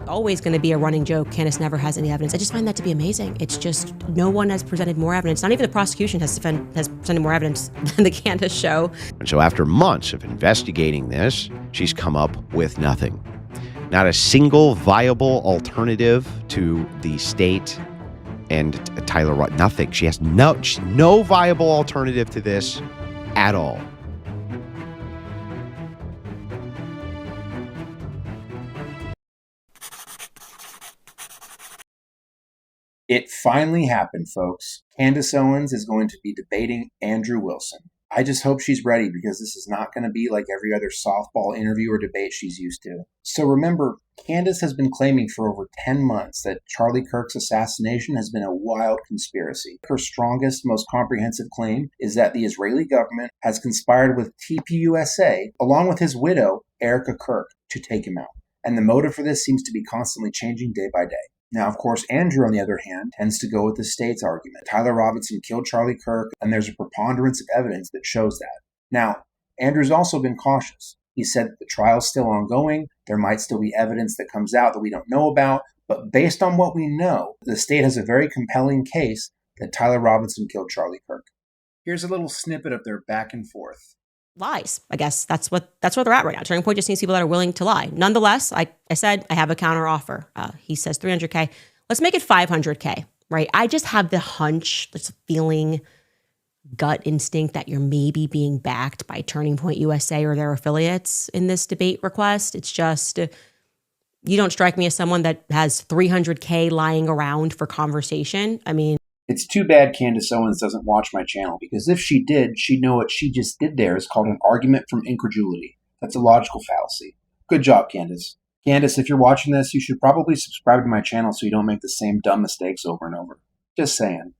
always going to be a running joke. Candace never has any evidence. I just find that to be amazing. It's just no one has presented more evidence. Not even the prosecution has presented more evidence than the Candace show. And so after months of investigating this, she's come up with nothing. Not a single viable alternative to the state and Tyler Roth. Nothing. She has no viable alternative to this at all. It finally happened, folks. Candace Owens is going to be debating Andrew Wilson. I just hope she's ready, because this is not going to be like every other softball interview or debate she's used to. So remember, Candace has been claiming for over 10 months that Charlie Kirk's assassination has been a wild conspiracy. Her strongest, most comprehensive claim is that the Israeli government has conspired with TPUSA, along with his widow, Erica Kirk, to take him out. And the motive for this seems to be constantly changing day by day. Now, of course, Andrew, on the other hand, tends to go with the state's argument. Tyler Robinson killed Charlie Kirk, and there's a preponderance of evidence that shows that. Now, Andrew's also been cautious. He said that the trial's still ongoing. There might still be evidence that comes out that we don't know about. But based on what we know, the state has a very compelling case that Tyler Robinson killed Charlie Kirk. Here's a little snippet of their back and forth. Lies. I guess that's where they're at right now. Turning Point just needs people that are willing to lie. Nonetheless, I said I have a counteroffer. He says $300K. Let's make it $500K, right? I just have the hunch, this feeling, gut instinct that you're maybe being backed by Turning Point USA or their affiliates in this debate request. It's just, you don't strike me as someone that has $300K lying around for conversation. I mean, it's too bad Candace Owens doesn't watch my channel, because if she did, she'd know what she just did there is called an argument from incredulity. That's a logical fallacy. Good job, Candace. Candace, if you're watching this, you should probably subscribe to my channel so you don't make the same dumb mistakes over and over. Just saying.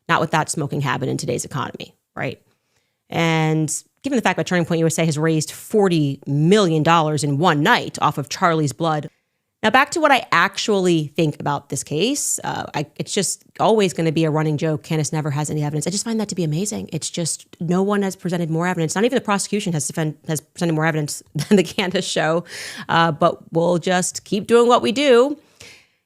Not with that smoking habit in today's economy, right? And given the fact that Turning Point USA has raised $40 million in one night off of Charlie's blood. Now, back to what I actually think about this case. It's just always going to be a running joke. Candace never has any evidence. I just find that to be amazing. It's just no one has presented more evidence. Not even the prosecution has presented more evidence than the Candace show. But we'll just keep doing what we do.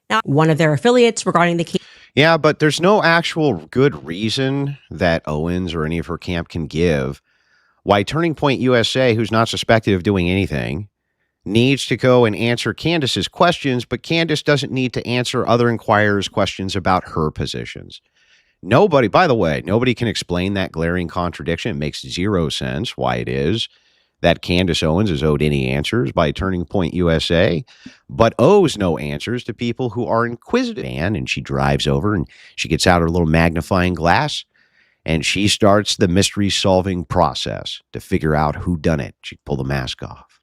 Now, one of their affiliates regarding the case. Yeah, but there's no actual good reason that Owens or any of her camp can give why Turning Point USA, who's not suspected of doing anything, needs to go and answer Candace's questions, but Candace doesn't need to answer other inquirers' questions about her positions. Nobody, by the way, nobody can explain that glaring contradiction. It makes zero sense why it is that Candace Owens is owed any answers by Turning Point USA, but owes no answers to people who are inquisitive. And she drives over and she gets out her little magnifying glass and she starts the mystery solving process to figure out who done it. She pull the mask off.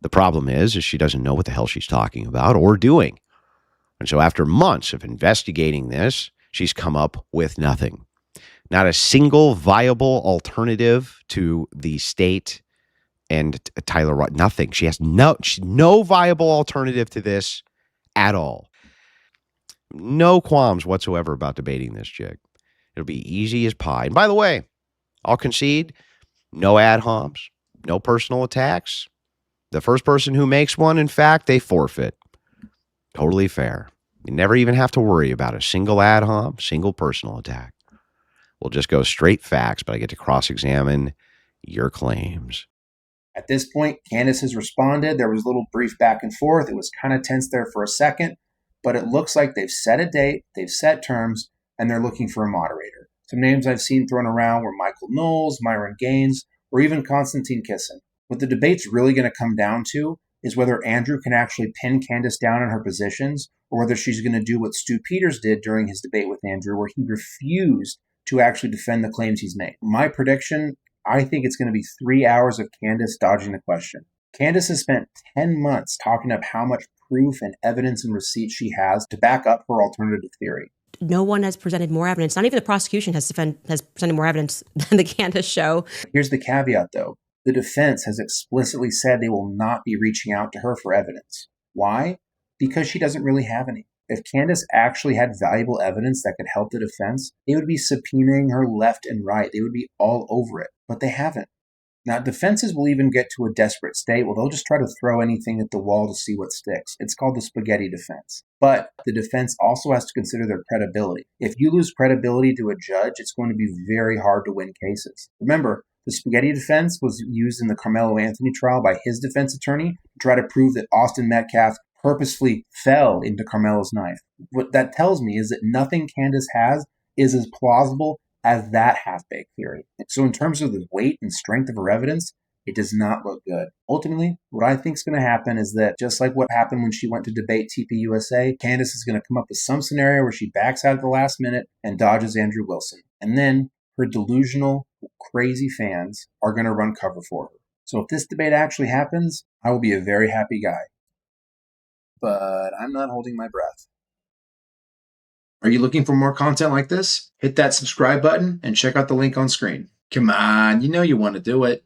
The problem is she doesn't know what the hell she's talking about or doing. And so after months of investigating this, she's come up with nothing. Not a single viable alternative to the state and Tyler Roth. Nothing. She has no viable alternative to this at all. No qualms whatsoever about debating this chick. It'll be easy as pie. And by the way, I'll concede, no ad homs, no personal attacks. The first person who makes one, in fact, they forfeit. Totally fair. You never even have to worry about a single ad hom, single personal attack. We'll just go straight facts, but I get to cross-examine your claims. At this point, Candace has responded. There was a little brief back and forth. It was kind of tense there for a second, but it looks like they've set a date, they've set terms, and they're looking for a moderator. Some names I've seen thrown around were Michael Knowles, Myron Gaines, or even Konstantin Kisin. What the debate's really going to come down to is whether Andrew can actually pin Candace down in her positions, or whether she's going to do what Stu Peters did during his debate with Andrew, where he refused to actually defend the claims he's made. My prediction, I think it's going to be 3 hours of Candace dodging the question. Candace has spent 10 months talking up how much proof and evidence and receipts she has to back up her alternative theory. No one has presented more evidence. Not even the prosecution has presented more evidence than the Candace show. Here's the caveat, though. The defense has explicitly said they will not be reaching out to her for evidence. Why? Because she doesn't really have any. If Candace actually had valuable evidence that could help the defense, they would be subpoenaing her left and right. They would be all over it, but they haven't. Now, defenses will even get to a desperate state. Well, they'll just try to throw anything at the wall to see what sticks. It's called the spaghetti defense. But the defense also has to consider their credibility. If you lose credibility to a judge, it's going to be very hard to win cases. Remember, the spaghetti defense was used in the Carmelo Anthony trial by his defense attorney to try to prove that Austin Metcalf purposefully fell into Carmelo's knife. What that tells me is that nothing Candace has is as plausible as that half-baked theory. So in terms of the weight and strength of her evidence, it does not look good. Ultimately, what I think is going to happen is that just like what happened when she went to debate TPUSA, Candace is going to come up with some scenario where she backs out at the last minute and dodges Andrew Wilson. And then her delusional, crazy fans are going to run cover for her. So if this debate actually happens, I will be a very happy guy. But I'm not holding my breath. Are you looking for more content like this? Hit that subscribe button and check out the link on screen. Come on, you know you want to do it.